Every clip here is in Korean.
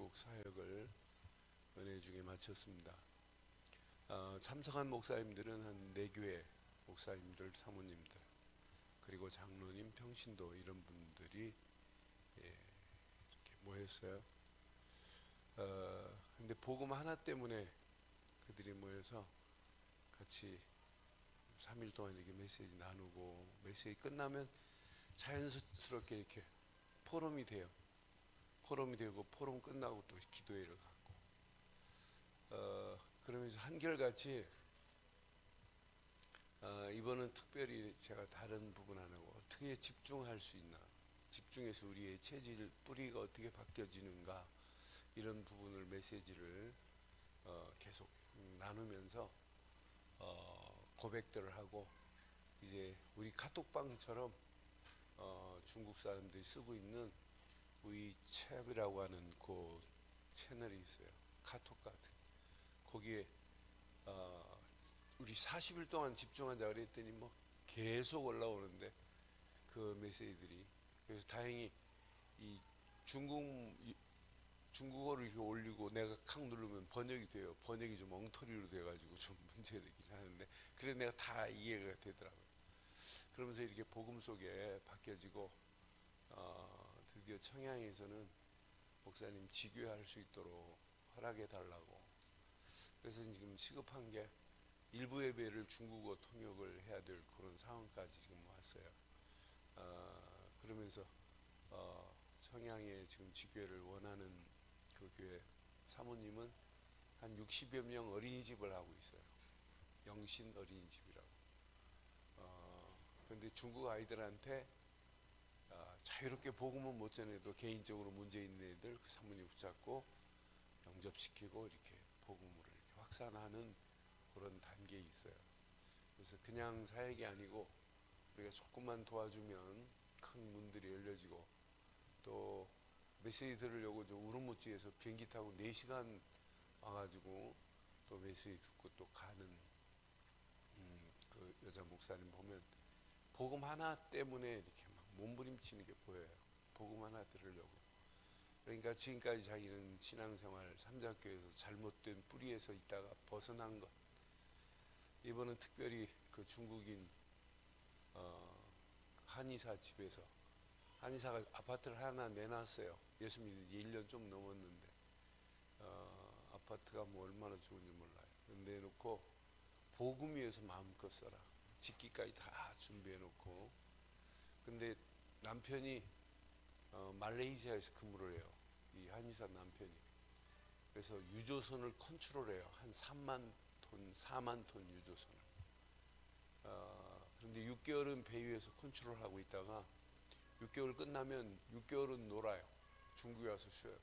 중국 사역을 은혜 중에 마쳤습니다. 참석한 목사님들은 한 4교회 목사님들, 사모님들, 그리고 장로님, 평신도 이런 분들이 이렇게 모였어요. 근데 복음 하나 때문에 그들이 모여서 같이 3일 동안 이렇게 메시지 나누고, 메시지 끝나면 자연스럽게 이렇게 포럼이 돼요. 포럼이 되고, 포럼 끝나고 또 기도회를 갖고, 그러면서 한결같이 이번은 특별히 제가 다른 부분 안 하고 어떻게 집중할 수 있나, 집중해서 우리의 체질 뿌리가 어떻게 바뀌어지는가, 이런 부분을 메시지를 계속 나누면서 고백들을 하고, 이제 우리 카톡방처럼 중국 사람들이 쓰고 있는 위챗이라고 하는 그 채널이 있어요. 카톡 같은. 거기에 우리 40일 동안 집중하자 그랬더니 뭐 계속 올라오는데 그 메시지들이. 그래서 다행히 이 중국어를 이렇게 올리고 내가 칵 누르면 번역이 돼요. 번역이 좀 엉터리로 돼가지고 좀 문제되긴 하는데, 그래 내가 다 이해가 되더라고요. 그러면서 이렇게 복음 속에 바뀌어지고, 드디어 청양에서는 목사님 지교할 수 있도록 허락해 달라고. 그래서 지금 시급한 게 일부 예배를 중국어 통역을 해야 될 그런 상황까지 지금 왔어요. 그러면서 청양에 지금 지교회를 원하는 그 교회 사모님은 한 60여 명 어린이집을 하고 있어요. 영신 어린이집이라고. 그런데 중국 아이들한테 자유롭게 복음은 못 전해도 개인적으로 문제 있는 애들 그 사모님 붙잡고 영접시키고 이렇게 복음으로 이렇게 확산하는 그런 단계에 있어요. 그래서 그냥 사역이 아니고 우리가 조금만 도와주면 큰 문들이 열려지고, 또 메시지 들으려고 저 우르무치에서 비행기 타고 4시간 와가지고 또 메시지 듣고 또 가는 그 여자 목사님 보면 복음 하나 때문에 이렇게 막 몸부림치는 게 보여요. 복음 하나 들으려고. 그러니까 지금까지 자기는 신앙생활 삼자교에서 잘못된 뿌리에서 있다가 벗어난 것. 이번은 특별히 그 중국인 한의사 집에서, 한의사가 아파트를 하나 내놨어요. 예수 믿은 지 1년 좀 넘었는데 아파트가 뭐 얼마나 좋은지 몰라요. 내놓고 복음 위해서 마음껏 써라, 집기까지 다 준비해놓고. 근데 남편이 말레이시아에서 근무를 해요. 이 한의사 남편이. 그래서 유조선을 컨트롤해요. 한 3만 톤, 4만 톤 유조선을. 그런데 6개월은 배 위에서 컨트롤하고 있다가 6개월 끝나면 6개월은 놀아요. 중국에 와서 쉬어요.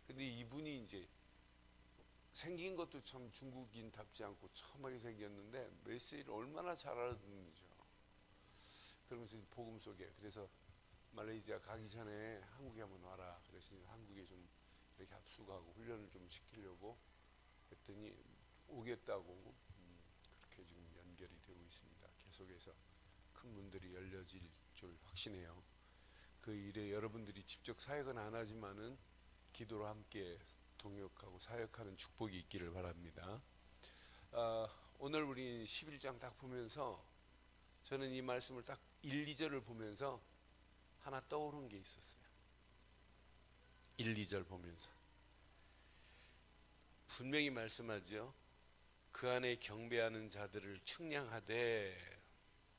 근데 이분이 이제 생긴 것도 참 중국인답지 않고 첨하게 생겼는데 메시지를 얼마나 잘 알아듣는지요. 그러면서 복음 속에, 그래서 말레이시아 가기 전에 한국에 한번 와라. 그래서 한국에 좀 이렇게 합숙하고 훈련을 좀 시키려고 했더니 오겠다고. 그렇게 지금 연결이 되고 있습니다. 계속해서 큰 문들이 열려질 줄 확신해요. 그 일에 여러분들이 직접 사역은 안 하지만은 기도로 함께 동역하고 사역하는 축복이 있기를 바랍니다. 오늘 우리 11장 딱 보면서 저는 이 말씀을 딱 1, 2절을 보면서 하나 떠오른 게 있었어요. 1, 2절 보면서 분명히 말씀하죠. 그 안에 경배하는 자들을 측량하되,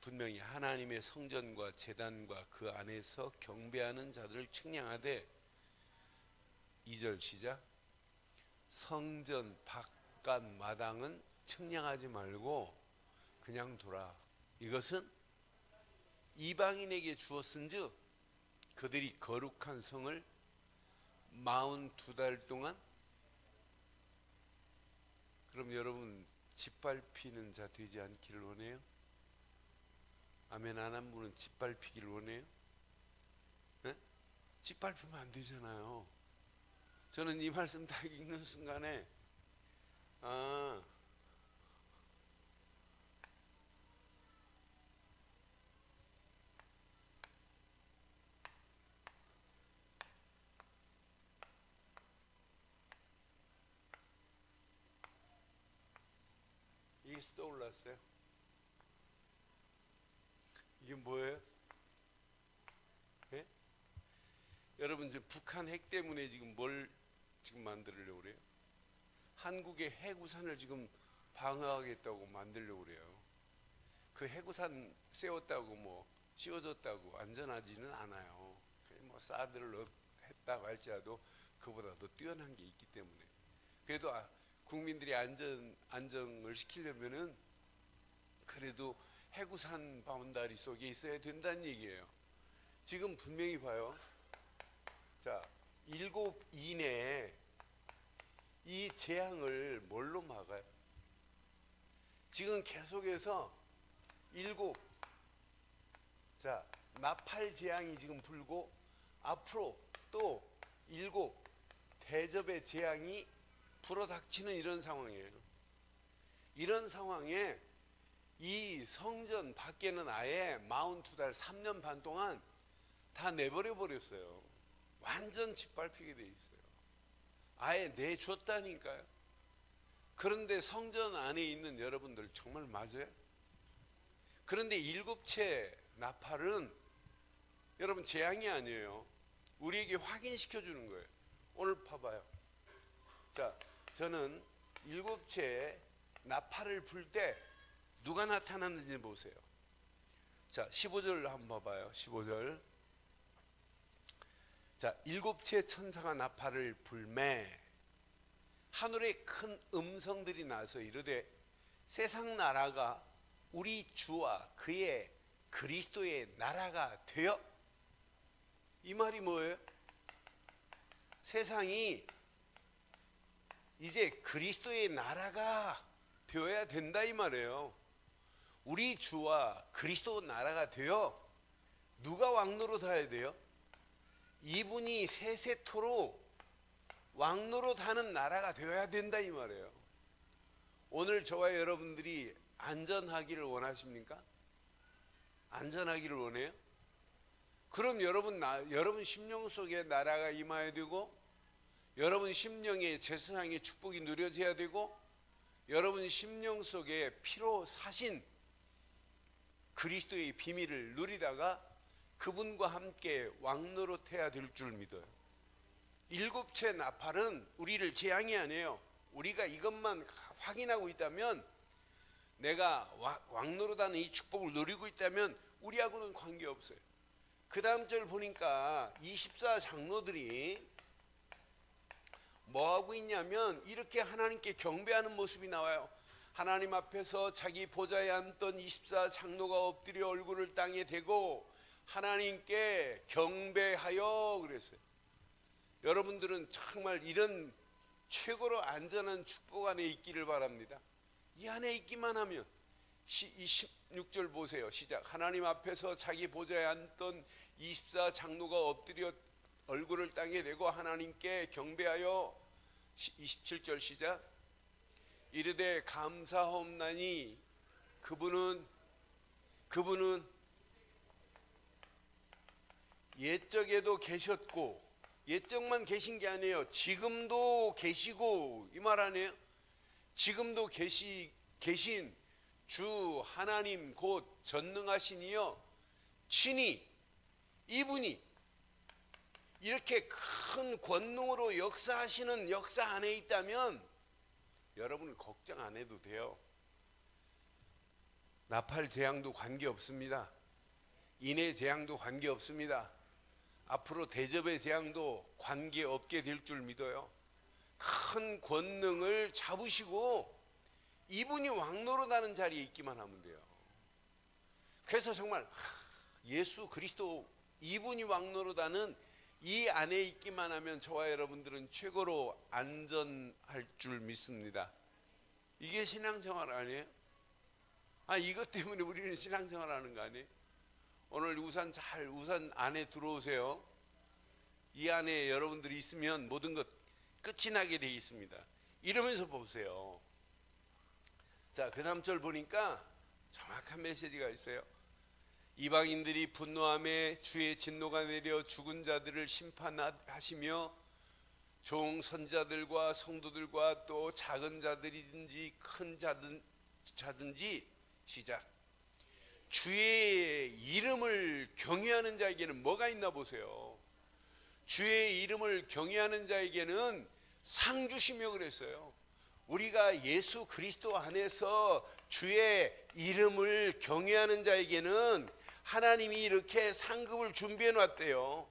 분명히 하나님의 성전과 제단과 그 안에서 경배하는 자들을 측량하되, 2절 시작. 성전 바깥 마당은 측량하지 말고 그냥 두라. 이것은 이방인에게 주었은즉 그들이 거룩한 성을 42달 동안. 그럼 여러분 짓밟히는 자 되지 않기를 원해요? 아멘 안 한 분은 짓밟히기를 원해요? 네? 짓밟히면 안 되잖아요. 저는 이 말씀 딱 읽는 순간에 다시 떠올랐어요. 이게 뭐예요? 예? 여러분 지금 북한 핵 때문에 지금 뭘 지금 만들려고 그래요? 한국의 해구산을 지금 방어하겠다고 만들려고 그래요. 그 해구산 세웠다고 뭐 씌워졌다고 안전하지는 않아요. 뭐 사드를 했다고 할지라도 그보다 더 뛰어난 게 있기 때문에. 그래도 국민들이 안정을 시키려면은 그래도 해구산 바운다리 속에 있어야 된다는 얘기예요. 지금 분명히 봐요. 자, 7 이내에 이 재앙을 뭘로 막아요? 지금 계속해서 7, 자, 나팔 재앙이 지금 불고 앞으로 또 7 대접의 재앙이 불어닥치는 이런 상황이에요. 이런 상황에 이 성전 밖에는 아예 42달 3년 반 동안 다 내버려 버렸어요. 완전 짓밟히게 돼 있어요. 아예 내줬다니까요. 그런데 성전 안에 있는 여러분들 정말 맞아요? 그런데 7채 나팔은 여러분 재앙이 아니에요. 우리에게 확인시켜 주는 거예요. 오늘 봐봐요. 자, 저는 7채 나팔을 불 때 누가 나타났는지 보세요. 자, 15절 한번 봐봐요. 15절. 자, 7채 천사가 나팔을 불매 하늘에 큰 음성들이 나서 이르되 세상 나라가 우리 주와 그의 그리스도의 나라가 되어. 이 말이 뭐예요? 세상이 이제 그리스도의 나라가 되어야 된다 이 말이에요. 우리 주와 그리스도 나라가 되어. 누가 왕노릇해야 돼요? 이분이 세세토록 왕노릇하는 나라가 되어야 된다 이 말이에요. 오늘 저와 여러분들이 안전하기를 원하십니까? 안전하기를 원해요? 그럼 여러분 심령 속에 나라가 임해야 되고, 여러분 심령에 제사장의 축복이 누려져야 되고, 여러분 심령 속에 피로 사신 그리스도의 비밀을 누리다가 그분과 함께 왕노릇해야 될 줄 믿어요. 7채 나팔은 우리를 재앙이 아니에요. 우리가 이것만 확인하고 있다면, 내가 왕노릇하는 이 축복을 누리고 있다면 우리하고는 관계없어요. 그 다음 절 보니까 24장로들이 뭐하고 있냐면 이렇게 하나님께 경배하는 모습이 나와요. 하나님 앞에서 자기 보좌에 앉던 24장로가 엎드려 얼굴을 땅에 대고 하나님께 경배하여 그랬어요. 여러분들은 정말 이런 최고로 안전한 축복 안에 있기를 바랍니다. 이 안에 있기만 하면. 26절 보세요. 시작. 하나님 앞에서 자기 보좌에 앉던 24장로가 엎드려 얼굴을 땅에 대고 하나님께 경배하여. 27절 시작. 이르되 감사하옵나니 그분은 옛적에도 계셨고, 옛적만 계신 게 아니에요. 지금도 계시고, 이 말 아니에요? 지금도 계신 주 하나님 곧 전능하신 이여 친히 이분이 이렇게 큰 권능으로 역사하시는 역사 안에 있다면 여러분은 걱정 안 해도 돼요. 나팔 재앙도 관계없습니다. 인해 재앙도 관계없습니다. 앞으로 대접의 재앙도 관계없게 될 줄 믿어요. 큰 권능을 잡으시고 이분이 왕노릇하는 자리에 있기만 하면 돼요. 그래서 정말 예수 그리스도 이분이 왕노릇하는 이 안에 있기만 하면 저와 여러분들은 최고로 안전할 줄 믿습니다. 이게 신앙생활 아니에요? 이것 때문에 우리는 신앙생활 하는 거 아니에요? 오늘 우산 안에 들어오세요. 이 안에 여러분들이 있으면 모든 것 끝이 나게 돼 있습니다. 이러면서 보세요. 자, 그 다음 절 보니까 정확한 메시지가 있어요. 이방인들이 분노함에 주의 진노가 내려 죽은 자들을 심판하시며 종 선자들과 성도들과 또 작은 자들이든지 큰 자든 자든지 시작. 주의 이름을 경외하는 자에게는 뭐가 있나 보세요. 주의 이름을 경외하는 자에게는 상 주시며 그랬어요. 우리가 예수 그리스도 안에서 주의 이름을 경외하는 자에게는 하나님이 이렇게 상급을 준비해 놨대요.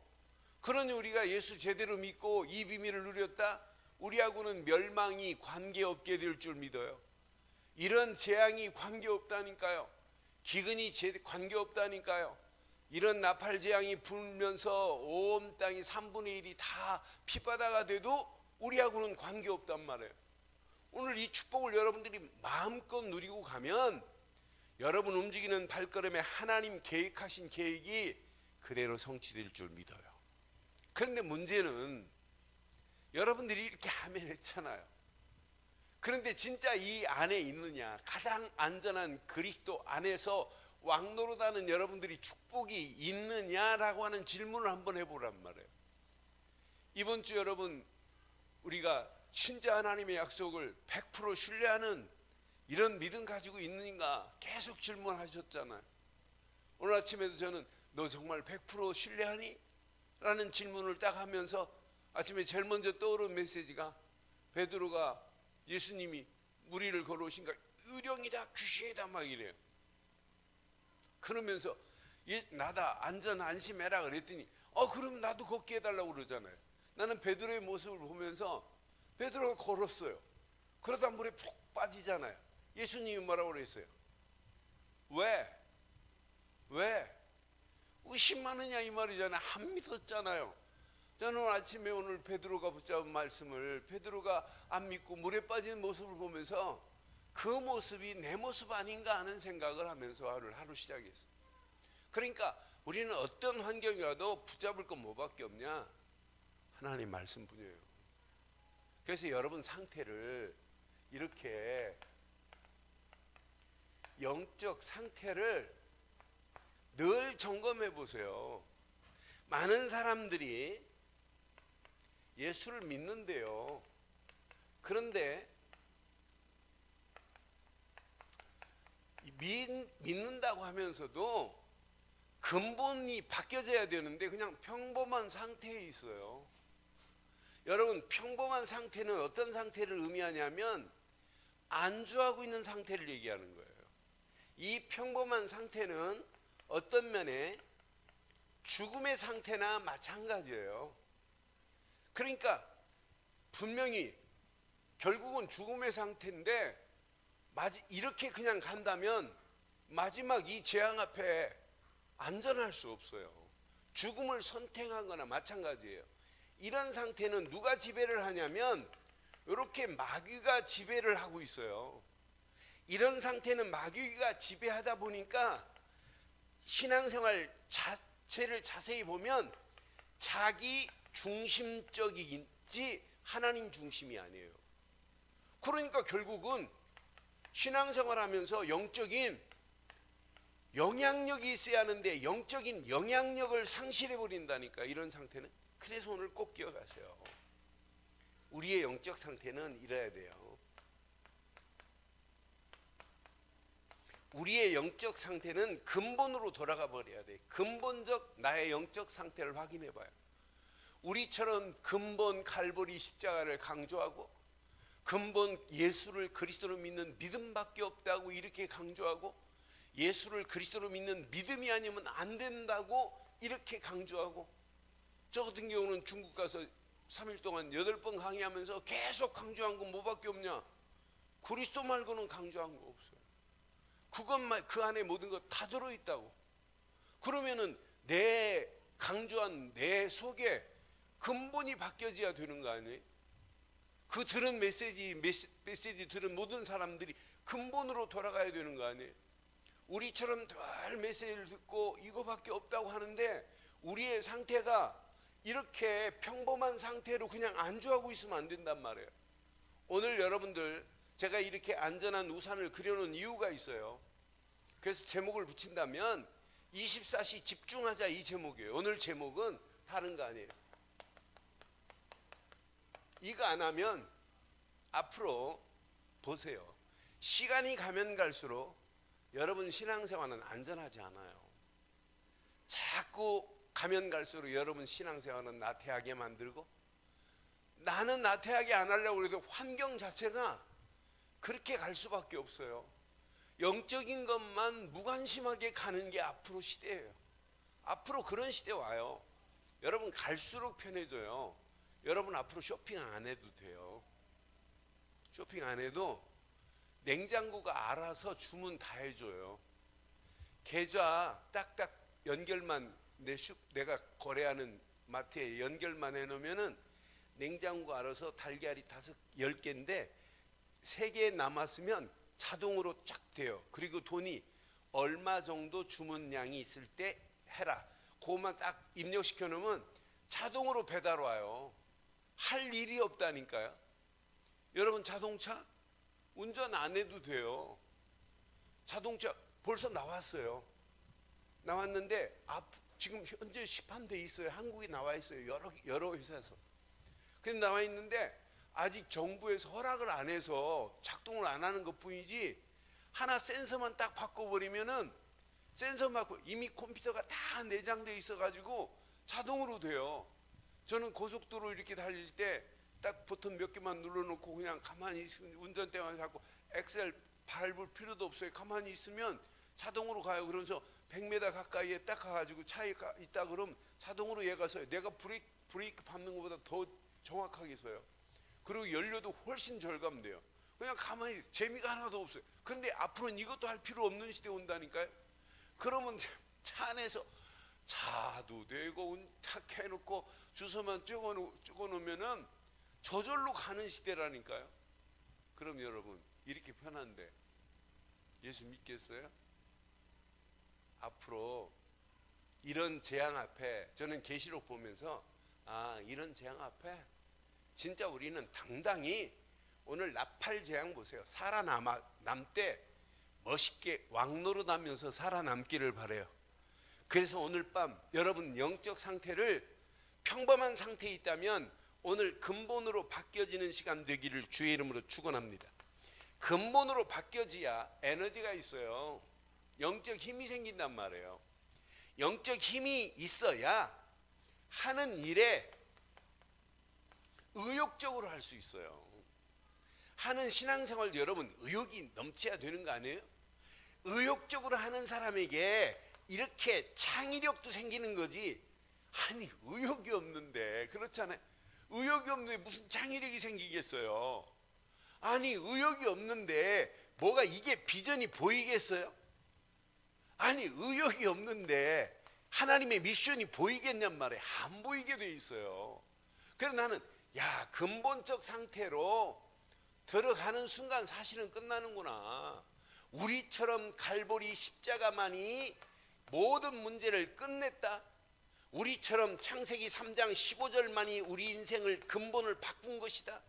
그러니 우리가 예수 제대로 믿고 이 비밀을 누렸다? 우리하고는 멸망이 관계없게 될 줄 믿어요. 이런 재앙이 관계없다니까요. 기근이 관계없다니까요. 이런 나팔 재앙이 불면서 온 땅이 3분의 1이 다 피바다가 돼도 우리하고는 관계없단 말이에요. 오늘 이 축복을 여러분들이 마음껏 누리고 가면 여러분 움직이는 발걸음에 하나님 계획하신 계획이 그대로 성취될 줄 믿어요. 그런데 문제는 여러분들이 이렇게 아멘 했잖아요. 그런데 진짜 이 안에 있느냐, 가장 안전한 그리스도 안에서 왕노릇하는 여러분들이 축복이 있느냐라고 하는 질문을 한번 해보란 말이에요. 이번 주 여러분 우리가 진짜 하나님의 약속을 100% 신뢰하는 이런 믿음 가지고 있는가 계속 질문하셨잖아요. 오늘 아침에도 저는 너 정말 100% 신뢰하니? 라는 질문을 딱 하면서 아침에 제일 먼저 떠오른 메시지가 베드로가 예수님이 무리를 걸어오신가 유령이다 귀신이다 막 이래요. 그러면서 나다 안전 안심해라 그랬더니 그럼 나도 걷게 해달라고 그러잖아요. 나는 베드로의 모습을 보면서 베드로가 걸었어요. 그러다 물에 푹 빠지잖아요. 예수님이 뭐라고 그랬어요? 왜? 의심하느냐 이 말이잖아요. 안 믿었잖아요. 저는 아침에 오늘 베드로가 붙잡은 말씀을 베드로가 안 믿고 물에 빠진 모습을 보면서 그 모습이 내 모습 아닌가 하는 생각을 하면서 하루 시작했어요. 그러니까 우리는 어떤 환경이 와도 붙잡을 건 뭐밖에 없냐? 하나님 말씀뿐이에요. 그래서 여러분 상태를 이렇게 영적 상태를 늘 점검해 보세요. 많은 사람들이 예수를 믿는데요. 그런데 믿는다고 하면서도 근본이 바뀌어져야 되는데 그냥 평범한 상태에 있어요. 여러분 평범한 상태는 어떤 상태를 의미하냐면 안주하고 있는 상태를 얘기하는 거예요. 이 평범한 상태는 어떤 면에 죽음의 상태나 마찬가지예요. 그러니까 분명히 결국은 죽음의 상태인데 이렇게 그냥 간다면 마지막 이 재앙 앞에 안전할 수 없어요. 죽음을 선택한 거나 마찬가지예요. 이런 상태는 누가 지배를 하냐면 이렇게 마귀가 지배를 하고 있어요. 이런 상태는 마귀가 지배하다 보니까 신앙생활 자체를 자세히 보면 자기 중심적이지 하나님 중심이 아니에요. 그러니까 결국은 신앙생활하면서 영적인 영향력이 있어야 하는데 영적인 영향력을 상실해 버린다니까 이런 상태는. 그래서 오늘 꼭 기억하세요. 우리의 영적 상태는 이래야 돼요. 우리의 영적 상태는 근본으로 돌아가 버려야 돼. 근본적 나의 영적 상태를 확인해 봐요. 우리처럼 근본 갈보리 십자가를 강조하고 근본 예수를 그리스도로 믿는 믿음밖에 없다고 이렇게 강조하고 예수를 그리스도로 믿는 믿음이 아니면 안 된다고 이렇게 강조하고 저 같은 경우는 중국 가서 3일 동안 8번 강의하면서 계속 강조한 건 뭐밖에 없냐? 그리스도 말고는 강조한 거 없어요. 그것만 그 안에 모든 것 다 들어있다고. 그러면은 내 강조한 내 속에 근본이 바뀌어져야 되는 거 아니에요? 그 들은 메시지 들은 모든 사람들이 근본으로 돌아가야 되는 거 아니에요? 우리처럼 늘 메시지를 듣고 이거밖에 없다고 하는데 우리의 상태가 이렇게 평범한 상태로 그냥 안주하고 있으면 안 된단 말이에요. 오늘 여러분들 제가 이렇게 안전한 우산을 그려놓은 이유가 있어요. 그래서 제목을 붙인다면 24시 집중하자 이 제목이에요. 오늘 제목은 다른 거 아니에요. 이거 안 하면 앞으로 보세요. 시간이 가면 갈수록 여러분 신앙생활은 안전하지 않아요. 자꾸 가면 갈수록 여러분 신앙생활은 나태하게 만들고, 나는 나태하게 안 하려고 해도 환경 자체가 그렇게 갈 수밖에 없어요. 영적인 것만 무관심하게 가는 게 앞으로 시대예요. 앞으로 그런 시대 와요. 여러분 갈수록 편해져요. 여러분 앞으로 쇼핑 안 해도 돼요. 쇼핑 안 해도 냉장고가 알아서 주문 다 해줘요. 계좌 딱딱 연결만, 내가 거래하는 마트에 연결만 해놓으면은 냉장고 알아서 달걀이 10개인데 3개 남았으면 자동으로 쫙 돼요. 그리고 돈이 얼마 정도 주문량이 있을 때 해라, 그것만 딱 입력시켜 놓으면 자동으로 배달 와요. 할 일이 없다니까요. 여러분 자동차 운전 안 해도 돼요. 자동차 벌써 나왔어요. 나왔는데 지금 현재 시판돼 있어요. 한국에 나와 있어요. 여러 회사에서. 근데 나와 있는데 아직 정부에서 허락을 안 해서 작동을 안 하는 것 뿐이지, 하나 센서만 딱 바꿔버리면은 센서만 이미 컴퓨터가 다 내장돼 있어가지고 자동으로 돼요. 저는 고속도로 이렇게 달릴 때 딱 버튼 몇 개만 눌러놓고 그냥 가만히 있으면, 운전대만 잡고 엑셀 밟을 필요도 없어요. 가만히 있으면 자동으로 가요. 그러면서 100m 가까이에 딱 가가지고 차에 있다 그러면 자동으로 얘가 서요. 내가 브레이크 밟는 것보다 더 정확하게 서요. 그리고 연료도 훨씬 절감돼요. 그냥 가만히, 재미가 하나도 없어요. 그런데 앞으로는 이것도 할 필요 없는 시대 온다니까요. 그러면 차 안에서 자도 되고 탁 해놓고 주소만 찍어놓으면은 저절로 가는 시대라니까요. 그럼 여러분 이렇게 편한데 예수 믿겠어요? 앞으로 이런 재앙 앞에, 저는 계시록 보면서 이런 재앙 앞에 진짜 우리는 당당히, 오늘 나팔 재앙 보세요. 살아남때 멋있게 왕노릇하면서 살아남기를 바라요. 그래서 오늘 밤 여러분 영적 상태를, 평범한 상태에 있다면 오늘 근본으로 바뀌어지는 시간 되기를 주의 이름으로 축원합니다. 근본으로 바뀌어져야 에너지가 있어요. 영적 힘이 생긴단 말이에요. 영적 힘이 있어야 하는 일에 의욕적으로 할 수 있어요. 하는 신앙생활 여러분 의욕이 넘쳐야 되는 거 아니에요? 의욕적으로 하는 사람에게 이렇게 창의력도 생기는 거지. 아니 의욕이 없는데, 그렇잖아요. 의욕이 없는데 무슨 창의력이 생기겠어요? 아니 의욕이 없는데 뭐가 이게 비전이 보이겠어요? 아니 의욕이 없는데 하나님의 미션이 보이겠냔 말이에요. 안 보이게 돼 있어요. 그래서 나는 근본적 상태로 들어가는 순간 사실은 끝나는구나. 우리처럼 갈보리 십자가만이 모든 문제를 끝냈다. 우리처럼 창세기 3장 15절만이 우리 인생을 근본을 바꾼 것이다.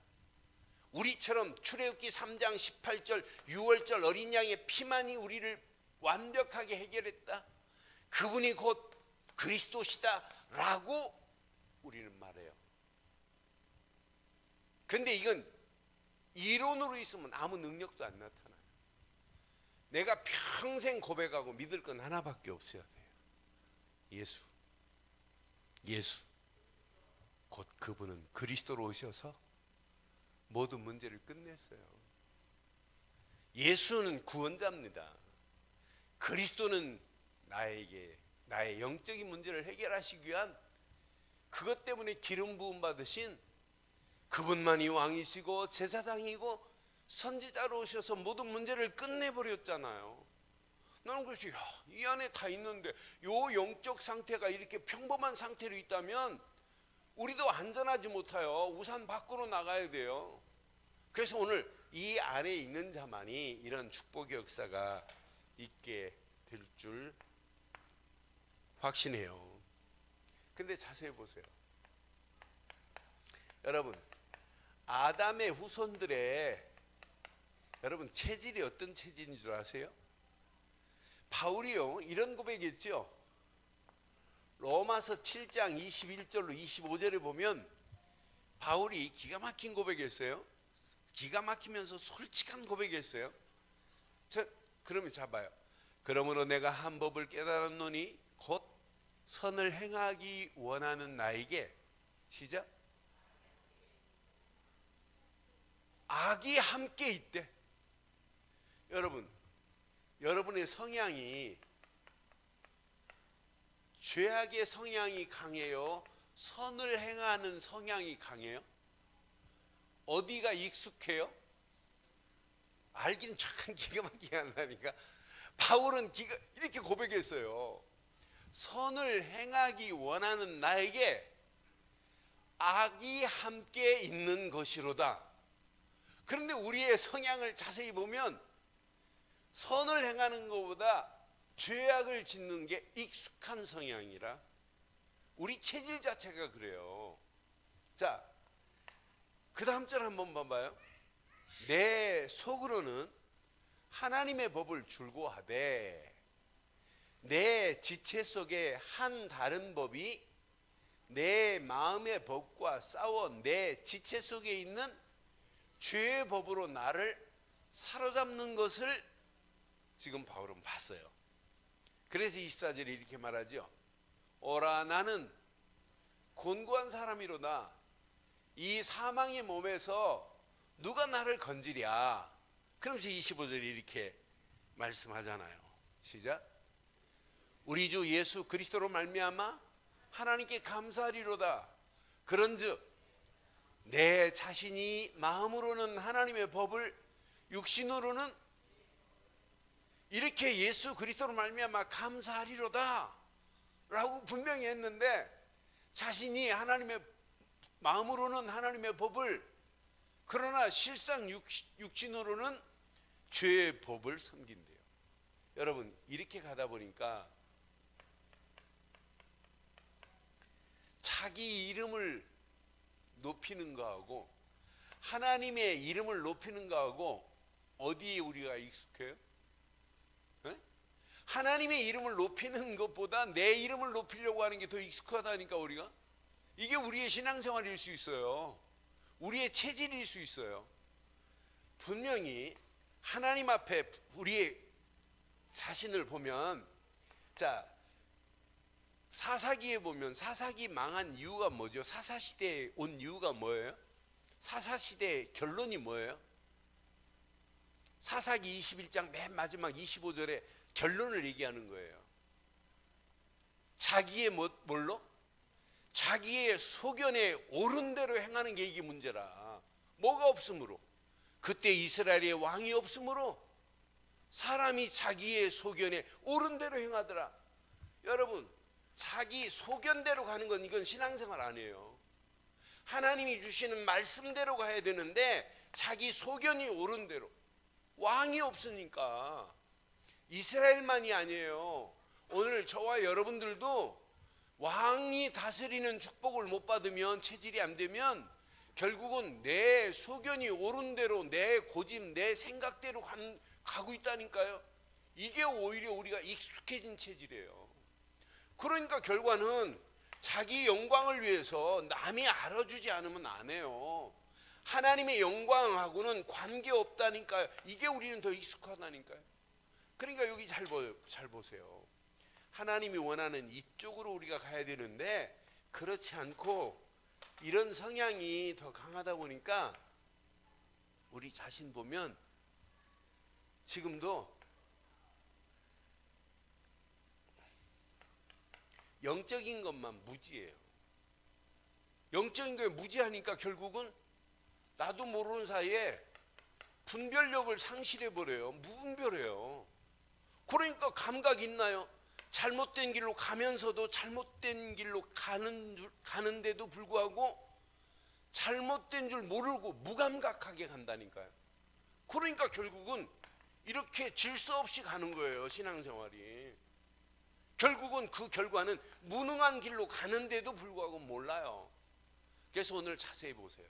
우리처럼 출애굽기 3장 18절 6월절 어린 양의 피만이 우리를 완벽하게 해결했다. 그분이 곧 그리스도시다 라고 우리는 말해요. 근데 이건 이론으로 있으면 아무 능력도 안 나타나요. 내가 평생 고백하고 믿을 건 하나밖에 없어야 돼요. 예수. 곧 그분은 그리스도로 오셔서 모든 문제를 끝냈어요. 예수는 구원자입니다. 그리스도는 나의 영적인 문제를 해결하시기 위한, 그것 때문에 기름 부음 받으신 그분만이 왕이시고 제사장이고 선지자로 오셔서 모든 문제를 끝내버렸잖아요. 나는 그렇지, 이 안에 다 있는데 요 영적 상태가 이렇게 평범한 상태로 있다면 우리도 안전하지 못해요. 우산 밖으로 나가야 돼요. 그래서 오늘 이 안에 있는 자만이 이런 축복의 역사가 있게 될 줄 확신해요. 근데 자세히 보세요. 여러분, 아담의 후손들의 여러분 체질이 어떤 체질인 줄 아세요? 바울이요 이런 고백했죠. 로마서 7장 21절로 25절에 보면 바울이 기가 막힌 고백했어요. 기가 막히면서 솔직한 고백했어요. 자, 그러면 잡아요. 그러므로 내가 한 법을 깨달았노니 곧 선을 행하기 원하는 나에게, 시작, 악이 함께 있대. 여러분, 여러분의 성향이 죄악의 성향이 강해요? 선을 행하는 성향이 강해요? 어디가 익숙해요? 알기는 참 기가 막히게 한다니까. 바울은 이렇게 고백했어요. 선을 행하기 원하는 나에게 악이 함께 있는 것이로다. 그런데 우리의 성향을 자세히 보면 선을 행하는 것보다 죄악을 짓는 게 익숙한 성향이라, 우리 체질 자체가 그래요. 자, 그 다음 절 한번 봐봐요. 내 속으로는 하나님의 법을 줄고하되 내 지체 속에 한 다른 법이 내 마음의 법과 싸워 내 지체 속에 있는 죄의 법으로 나를 사로잡는 것을 지금 바울은 봤어요. 그래서 24절에 이렇게 말하죠. 오라 나는 곤고한 사람이로다. 이 사망의 몸에서 누가 나를 건지랴. 그러면서 25절에 이렇게 말씀하잖아요. 시작. 우리 주 예수 그리스도로 말미암아 하나님께 감사하리로다. 그런즉 내 자신이 마음으로는 하나님의 법을, 육신으로는 이렇게 예수 그리스도로 말미암아 감사하리로다 라고 분명히 했는데, 자신이 하나님의 마음으로는 하나님의 법을, 그러나 실상 육신으로는 죄의 법을 섬긴대요. 여러분, 이렇게 가다 보니까 자기 이름을 높이는 거하고 하나님의 이름을 높이는 거하고 어디에 우리가 익숙해요? 네? 하나님의 이름을 높이는 것보다 내 이름을 높이려고 하는 게 더 익숙하다니까. 우리가, 이게 우리의 신앙생활일 수 있어요. 우리의 체질일 수 있어요. 분명히 하나님 앞에 우리의 자신을 보면, 자, 사사기에 보면 사사기 망한 이유가 뭐죠? 사사시대에 온 이유가 뭐예요? 사사시대의 결론이 뭐예요? 사사기 21장 맨 마지막 25절에 결론을 얘기하는 거예요. 자기의 뭘로? 자기의 소견에 옳은 대로 행하는 게 이게 문제라. 뭐가 없으므로? 그때 이스라엘의 왕이 없으므로 사람이 자기의 소견에 옳은 대로 행하더라. 여러분, 자기 소견대로 가는 건 이건 신앙생활 아니에요. 하나님이 주시는 말씀대로 가야 되는데 자기 소견이 옳은 대로. 왕이 없으니까. 이스라엘만이 아니에요. 오늘 저와 여러분들도 왕이 다스리는 축복을 못 받으면, 체질이 안 되면 결국은 내 소견이 옳은 대로, 내 고집, 내 생각대로 가고 있다니까요. 이게 오히려 우리가 익숙해진 체질이에요. 그러니까 결과는 자기 영광을 위해서 남이 알아주지 않으면 안 해요. 하나님의 영광하고는 관계없다니까요. 이게 우리는 더 익숙하다니까요. 그러니까 여기 잘 보세요. 하나님이 원하는 이쪽으로 우리가 가야 되는데 그렇지 않고 이런 성향이 더 강하다 보니까 우리 자신 보면 지금도 영적인 것만 무지해요. 영적인 거에 무지하니까 결국은 나도 모르는 사이에 분별력을 상실해버려요. 무분별해요. 그러니까 감각 있나요? 잘못된 길로 가면서도 잘못된 길로 가는데도 불구하고 잘못된 줄 모르고 무감각하게 간다니까요. 그러니까 결국은 이렇게 질서 없이 가는 거예요. 신앙생활이. 결국은 그 결과는 무능한 길로 가는데도 불구하고 몰라요. 그래서 오늘 자세히 보세요.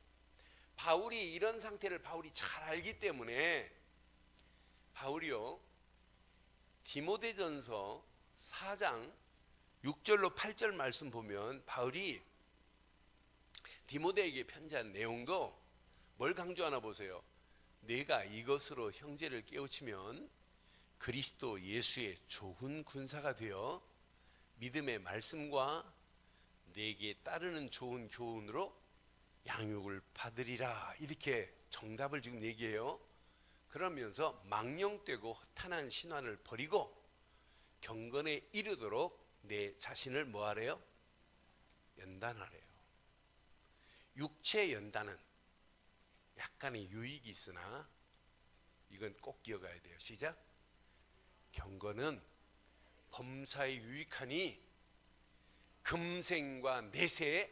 바울이 이런 상태를 바울이 잘 알기 때문에 바울이요, 디모데전서 4장 6절로 8절 말씀 보면 바울이 디모데에게 편지한 내용도 뭘 강조하나 보세요. 내가 이것으로 형제를 깨우치면 그리스도 예수의 좋은 군사가 되어 믿음의 말씀과 내게 따르는 좋은 교훈으로 양육을 받으리라. 이렇게 정답을 지금 얘기해요. 그러면서 망령되고 허탄한 신화를 버리고 경건에 이르도록 내 자신을 뭐하래요? 연단하래요. 육체 연단은 약간의 유익이 있으나 이건 꼭 기억해야 돼요. 시작. 경건은 범사에 유익하니 금생과 내세에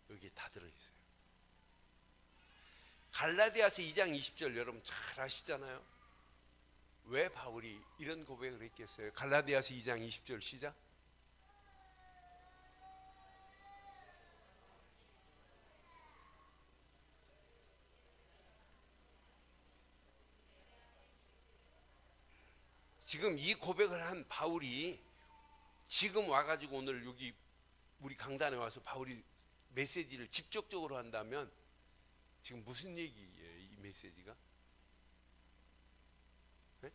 여기 다 들어있어요. 갈라디아서 2장 20절 여러분 잘 아시잖아요. 왜 바울이 이런 고백을 했겠어요? 갈라디아서 2장 20절 시작. 지금 이 고백을 한 바울이 지금 와가지고 오늘 여기 우리 강단에 와서 바울이 메시지를 직접적으로 한다면 지금 무슨 얘기예요? 이 메시지가? 네?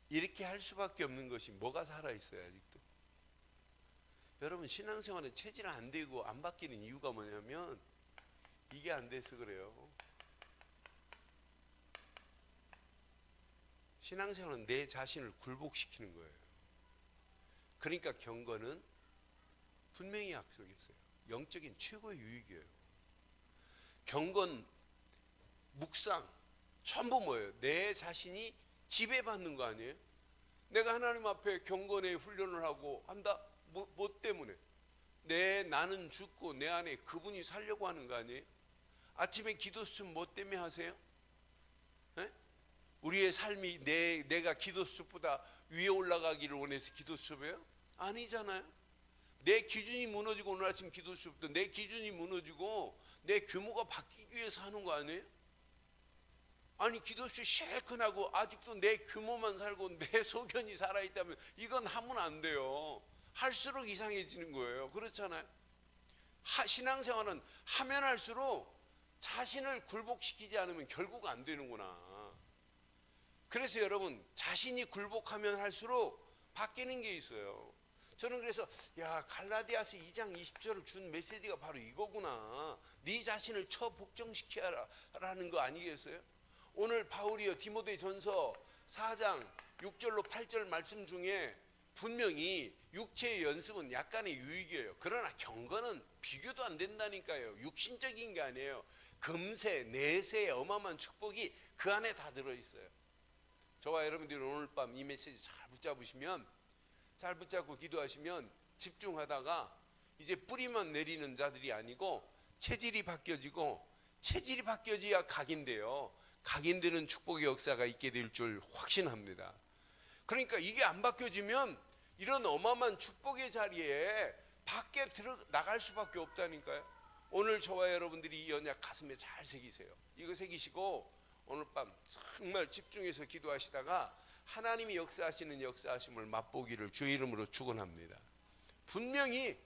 이렇게 할 수밖에 없는 것이 뭐가 살아있어요 아직도? 여러분 신앙생활에 체질 안 되고 안 바뀌는 이유가 뭐냐면 이게 안 돼서 그래요. 신앙생활은 내 자신을 굴복시키는 거예요. 그러니까 경건은 분명히 약속했어요. 영적인 최고의 유익이에요. 경건, 묵상 전부 뭐예요? 내 자신이 지배받는 거 아니에요? 내가 하나님 앞에 경건의 훈련을 하고 한다? 뭐 때문에? 나는 죽고 내 안에 그분이 살려고 하는 거 아니에요? 아침에 기도 수첩 뭐 때문에 하세요? 네? 우리의 삶이 내가 기도 수첩보다 위에 올라가기를 원해서 기도 수첩이에요? 아니잖아요. 내 기준이 무너지고 오늘 아침 기도 수첩도 내 기준이 무너지고 내 규모가 바뀌기 위해서 하는 거 아니에요? 아니 기도 수첩 실컷하고 아직도 내 규모만 살고 내 소견이 살아있다면 이건 하면 안 돼요. 할수록 이상해지는 거예요. 그렇잖아요. 신앙생활은 하면 할수록 자신을 굴복시키지 않으면 결국 안 되는구나. 그래서 여러분 자신이 굴복하면 할수록 바뀌는 게 있어요. 저는 그래서 갈라디아서 2장 20절을 준 메시지가 바로 이거구나. 네 자신을 복종시켜라라는 거 아니겠어요? 오늘 바울이요 디모데전서 4장 6절로 8절 말씀 중에 분명히 육체의 연습은 약간의 유익이에요. 그러나 경건은 비교도 안 된다니까요. 육신적인 게 아니에요. 금세 내세의 어마어마한 축복이 그 안에 다 들어있어요. 저와 여러분들이 오늘 밤 이 메시지 잘 붙잡으시면, 잘 붙잡고 기도하시면 집중하다가 이제 뿌리만 내리는 자들이 아니고 체질이 바뀌어지고, 체질이 바뀌어져야 각인돼요. 각인되는 축복의 역사가 있게 될 줄 확신합니다. 그러니까 이게 안 바뀌어지면 이런 어마어마한 축복의 자리에 밖에 나갈 수밖에 없다니까요. 오늘 저와 여러분들이 이 언약 가슴에 잘 새기세요. 이거 새기시고 오늘 밤 정말 집중해서 기도하시다가 하나님이 역사하시는 역사하심을 맛보기를 주의 이름으로 축원합니다. 분명히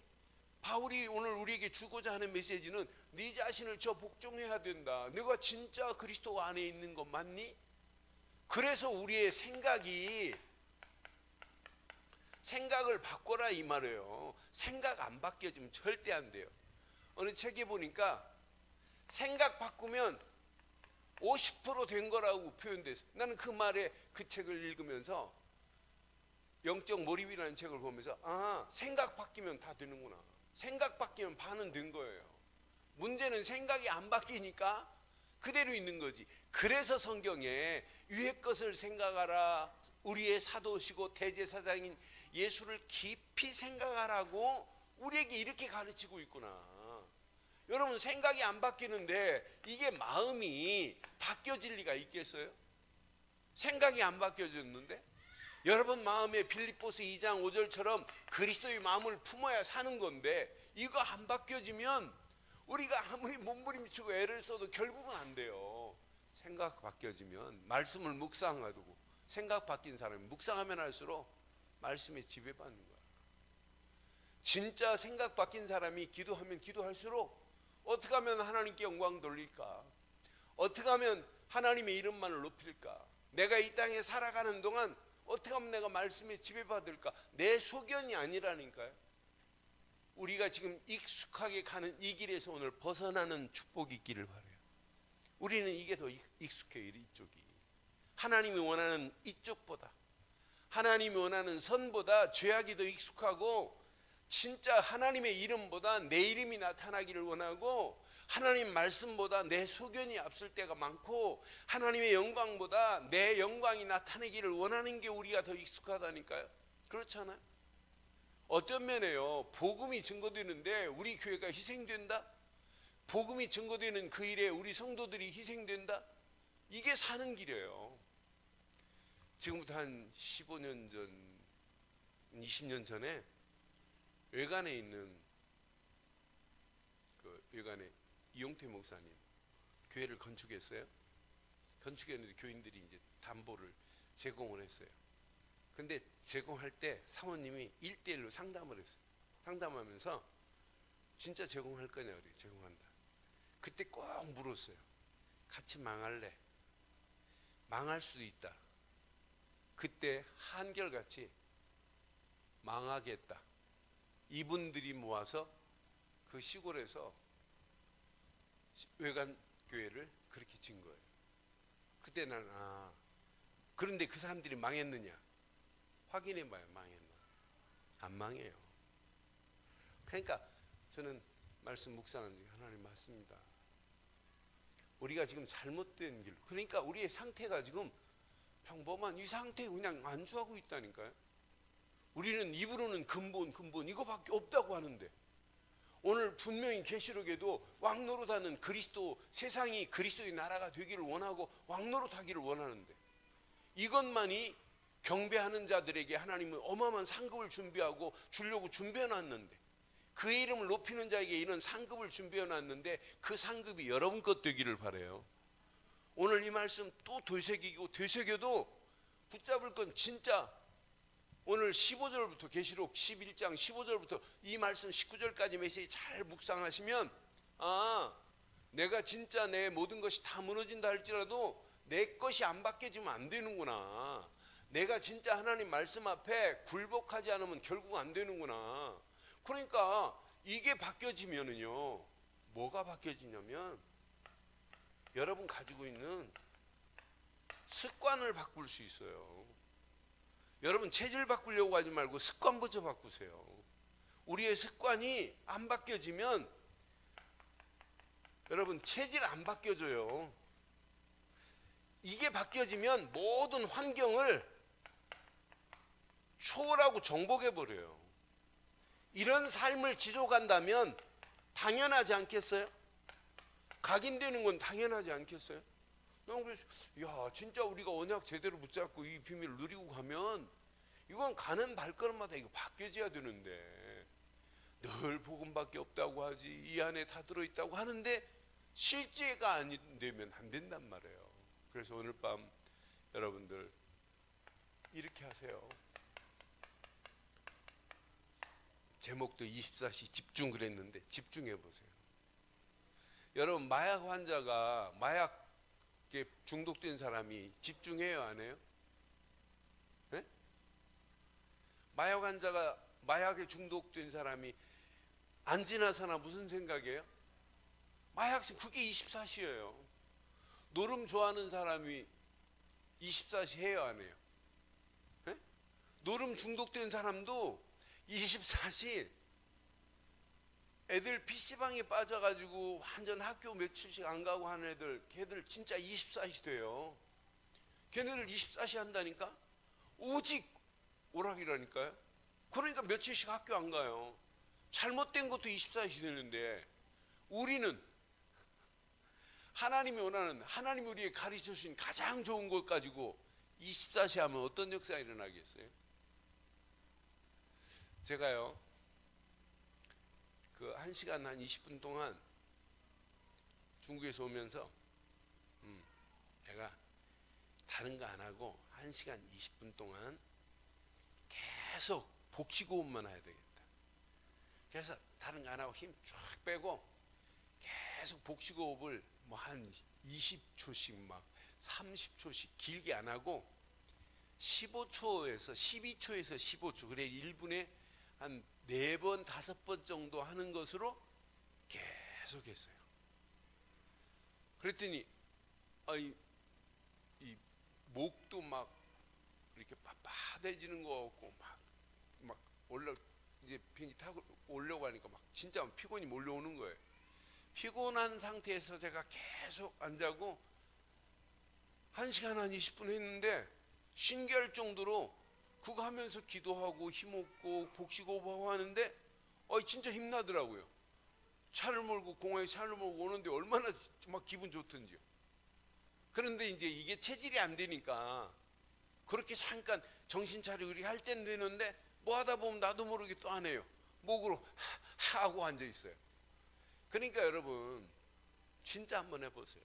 바울이 오늘 우리에게 주고자 하는 메시지는 네 자신을 복종해야 된다. 너가 진짜 그리스도 안에 있는 거 맞니? 그래서 우리의 생각을 바꿔라 이 말이에요. 생각 안 바뀌어지면 절대 안 돼요. 어느 책에 보니까 생각 바꾸면 50% 된 거라고 표현돼서, 나는 그 말에 그 책을 읽으면서 영적 몰입이라는 책을 보면서 생각 바뀌면 다 되는구나. 생각 바뀌면 반은 된 거예요. 문제는 생각이 안 바뀌니까 그대로 있는 거지. 그래서 성경에 위의 것을 생각하라, 우리의 사도시고 대제사장인 예수를 깊이 생각하라고 우리에게 이렇게 가르치고 있구나. 여러분 생각이 안 바뀌는데 이게 마음이 바뀌어질 리가 있겠어요? 생각이 안 바뀌어졌는데 여러분 마음에 빌립보서 2장 5절처럼 그리스도의 마음을 품어야 사는 건데 이거 안 바뀌어지면 우리가 아무리 몸부림치고 애를 써도 결국은 안 돼요. 생각 바뀌어지면 말씀을 묵상하고, 생각 바뀐 사람이 묵상하면 할수록 말씀에 지배받는 거야. 진짜 생각 바뀐 사람이 기도하면 기도할수록 어떻게 하면 하나님께 영광 돌릴까? 어떻게 하면 하나님의 이름만을 높일까? 내가 이 땅에 살아가는 동안 어떻게 하면 내가 말씀에 지배받을까? 내 소견이 아니라니까요. 우리가 지금 익숙하게 가는 이 길에서 오늘 벗어나는 축복이 있기를 바라요. 우리는 이게 더 익숙해요. 이쪽이. 하나님이 원하는 이쪽보다, 하나님이 원하는 선보다 죄악이 더 익숙하고, 진짜 하나님의 이름보다 내 이름이 나타나기를 원하고, 하나님 말씀보다 내 소견이 앞설 때가 많고, 하나님의 영광보다 내 영광이 나타나기를 원하는 게 우리가 더 익숙하다니까요. 그렇잖아요. 어떤 면에요, 복음이 증거되는데 우리 교회가 희생된다? 복음이 증거되는 그 일에 우리 성도들이 희생된다? 이게 사는 길이에요. 지금부터 한 15년 전, 20년 전에 외관에 있는 그 외관에 이용태 목사님 교회를 건축했어요. 건축했는데 교인들이 이제 담보를 제공을 했어요. 근데 제공할 때 사모님이 1대1로 상담을 했어요. 상담하면서 진짜 제공할 거냐 그래요. 제공한다. 그때 꼭 물었어요. 같이 망할래? 망할 수도 있다. 그때 한결같이 망하겠다. 이분들이 모아서 그 시골에서 외관 교회를 그렇게 진 거예요. 그때 나는 그런데 그 사람들이 망했느냐? 확인해봐요. 망했나? 안 망해요. 그러니까 저는 말씀 묵상하는 중에 하나님 맞습니다. 우리가 지금 잘못된 길, 그러니까 우리의 상태가 지금 평범한 이 상태에 그냥 안주하고 있다니까요. 우리는 입으로는 근본 이거밖에 없다고 하는데, 오늘 분명히 계시록에도 왕노릇하는 그리스도, 세상이 그리스도의 나라가 되기를 원하고 왕노릇하기를 원하는데, 이것만이 경배하는 자들에게 하나님은 어마어마한 상급을 준비하고 주려고 준비해놨는데, 그의 이름을 높이는 자에게 이런 상급을 준비해놨는데 그 상급이 여러분 것 되기를 바라요. 오늘 이 말씀 또 되새기고 되새겨도 붙잡을 건 진짜 오늘 15절부터 계시록 11장 15절부터 이 말씀 19절까지 메시지 잘 묵상하시면, 내가 진짜 내 모든 것이 다 무너진다 할지라도 내 것이 안 바뀌어지면 안 되는구나. 내가 진짜 하나님 말씀 앞에 굴복하지 않으면 결국 안 되는구나. 그러니까 이게 바뀌어지면은요, 뭐가 바뀌어지냐면 여러분 가지고 있는 습관을 바꿀 수 있어요. 여러분 체질 바꾸려고 하지 말고 습관부터 바꾸세요. 우리의 습관이 안 바뀌어지면 여러분 체질 안 바뀌어져요. 이게 바뀌어지면 모든 환경을 초월하고 정복해버려요. 이런 삶을 지속한다면 당연하지 않겠어요? 각인되는 건 당연하지 않겠어요? 야, 진짜 우리가 언약 제대로 붙잡고 이 비밀을 누리고 가면 이건 가는 발걸음마다 이거 바뀌어져야 되는데, 늘 복음밖에 없다고 하지, 이 안에 다 들어있다고 하는데 실제가 안 되면 안 된단 말이에요. 그래서 오늘 밤 여러분들 이렇게 하세요. 제목도 24시 집중 그랬는데 집중해 보세요. 여러분, 마약 환자가, 마약에 중독된 사람이 집중해요, 안 해요? 네? 마약 환자가, 마약에 중독된 사람이 안 지나서나 무슨 생각이에요? 마약, 그게 24시예요. 노름 좋아하는 사람이 24시 해요, 안 해요? 네? 노름 중독된 사람도 24시, 애들 PC방에 빠져가지고 완전 학교 며칠씩 안 가고 하는 애들, 걔들 진짜 24시 돼요. 걔네들 24시 한다니까? 오직 오락이라니까요. 그러니까 며칠씩 학교 안 가요. 잘못된 것도 24시 되는데, 우리는 하나님이 원하는, 하나님이 우리에게 가르쳐 주신 가장 좋은 것 가지고 24시 하면 어떤 역사가 일어나겠어요? 제가요, 그 1시간 한 20분 동안 중국에서 오면서 내가 다른 거 안 하고 1시간 20분 동안 계속 복식호흡만 해야 되겠다. 그래서 다른 거 안 하고 힘 쫙 빼고 계속 복식호흡을 뭐 한 20초씩 막 30초씩 길게 안 하고 15초에서 12초에서 15초, 그래 1분에 한 4번 5번 정도 하는 것으로 계속 했어요. 그랬더니 이 목도 막 이렇게 빳빳해지는 거 같고 막 이제 비행기 타고 오려고 하니까 막 진짜 피곤이 몰려오는 거예요. 피곤한 상태에서 제가 계속 안 자고 1시간 한 20분 했는데 신기할 정도로 그거 하면서 기도하고 힘없고 복식호흡하고 하는데 진짜 힘나더라고요. 차를 몰고 공항에 차를 몰고 오는데 얼마나 막 기분 좋던지요. 그런데 이제 이게 체질이 안 되니까 그렇게 잠깐 정신 차리고 이렇게 할 때는 되는데 뭐 하다 보면 나도 모르게 또 안 해요. 목으로 하고 앉아 있어요. 그러니까 여러분 진짜 한번 해보세요.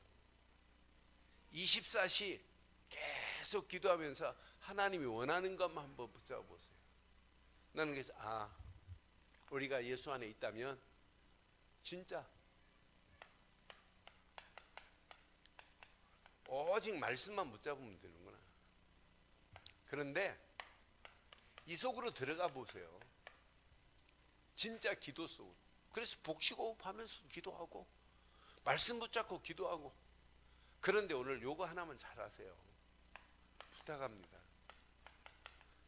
24시 계속 기도하면서 하나님이 원하는 것만 한번 붙잡아보세요. 나는 그래서 우리가 예수 안에 있다면 진짜 오직 말씀만 붙잡으면 되는구나. 그런데 이 속으로 들어가 보세요. 진짜 기도 속으로. 그래서 복식호흡 하면서 기도하고 말씀 붙잡고 기도하고. 그런데 오늘 요거 하나만 잘 하세요. 부탁합니다.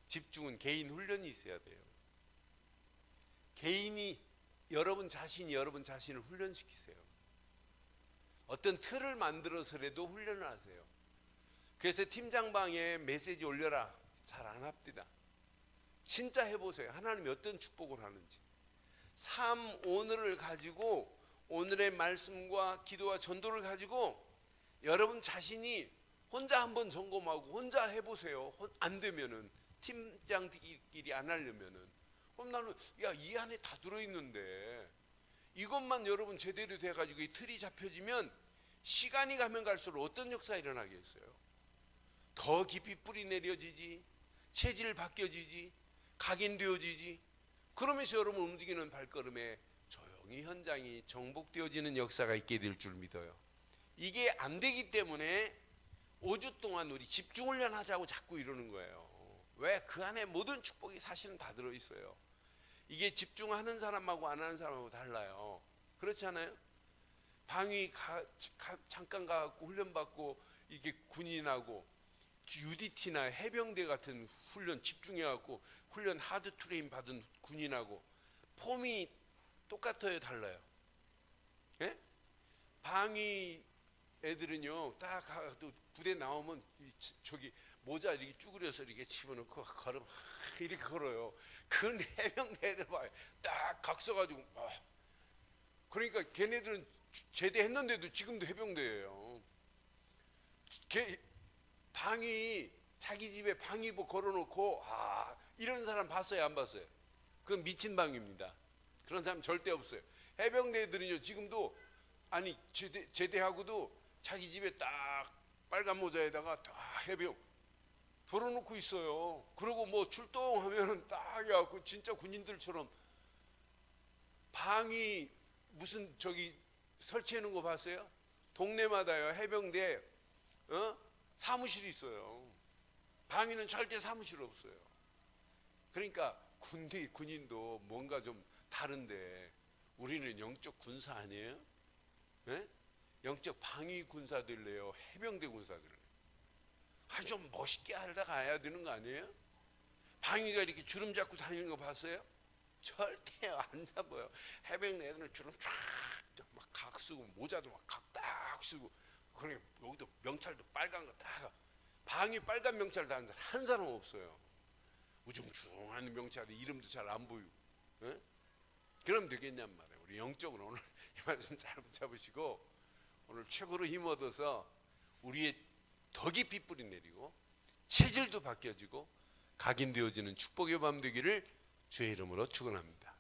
집중은 개인 훈련이 있어야 돼요. 개인이 여러분 자신을 훈련시키세요. 어떤 틀을 만들어서라도 훈련을 하세요. 그래서 팀장방에 메시지 올려라. 잘 안 합니다. 진짜 해보세요. 하나님이 어떤 축복을 하는지. 삶 오늘을 가지고 오늘의 말씀과 기도와 전도를 가지고 여러분 자신이 혼자 한번 점검하고 혼자 해보세요. 안 되면은 팀장끼리 안 하려면은 그럼 나는 이 안에 다 들어있는데 이것만 여러분 제대로 돼가지고 이 틀이 잡혀지면 시간이 가면 갈수록 어떤 역사 일어나겠어요? 더 깊이 뿌리 내려지지, 체질 바뀌어지지, 각인되어지지. 그러면서 여러분 움직이는 발걸음에 조용히 현장이 정복되어지는 역사가 있게 될 줄 믿어요. 이게 안 되기 때문에 5주 동안 우리 집중훈련 하자고 자꾸 이러는 거예요. 왜? 그 안에 모든 축복이 사실은 다 들어있어요. 이게 집중하는 사람하고 안 하는 사람하고 달라요. 그렇지 않아요? 방위 잠깐 가갖고 훈련받고 이게 군인하고 UDT나 해병대 같은 훈련 집중해갖고 훈련 하드 트레인 받은 군인하고 폼이 똑같아요, 달라요? 예? 방위 애들은요 딱 가도 부대 나오면 저기 모자 이렇게 쭈그려서 이렇게 집어넣고 걸음 이렇게 걸어요. 그런데 해병대 애들 봐요. 딱 각 서가지고 그러니까 걔네들은 제대했는데도 지금도 해병대예요. 방위 자기 집에 방위복 걸어놓고 이런 사람 봤어요, 안 봤어요? 그건 미친 방위입니다. 그런 사람 절대 없어요. 해병대 애들은요 지금도 제대하고도 자기 집에 딱 빨간 모자에다가 다 해병 걸어놓고 있어요. 그리고 뭐 출동하면은 딱 해갖고 진짜 군인들처럼 방위 무슨 저기 설치해놓은 거 봤어요? 동네마다요 해병대 사무실이 있어요. 방위는 절대 사무실 없어요. 그러니까 군인도 뭔가 좀 다른데 우리는 영적 군사 아니에요? 네? 영적 방위 군사들래요. 해병대 군사들래요. 좀 멋있게 하다 가야 되는 거 아니에요? 방위가 이렇게 주름 잡고 다니는 거 봤어요? 절대 안 잡아요. 해병대 애들은 주름 쫙막 각 쓰고 모자도 막 각 딱 쓰고 그래 여기도 명찰도 빨간 거 딱 방위 빨간 명찰 다는 사람 한 사람 없어요. 우중충한 명찰이 이름도 잘 안 보이고. 에? 그럼 되겠냔 말이에요. 우리 영적으로 오늘 이 말씀 잘 붙잡으시고 오늘 최고로 힘 얻어서 우리의 더 깊이 뿌리 내리고 체질도 바뀌어지고 각인되어지는 축복의 밤 되기를 주의 이름으로 축원합니다.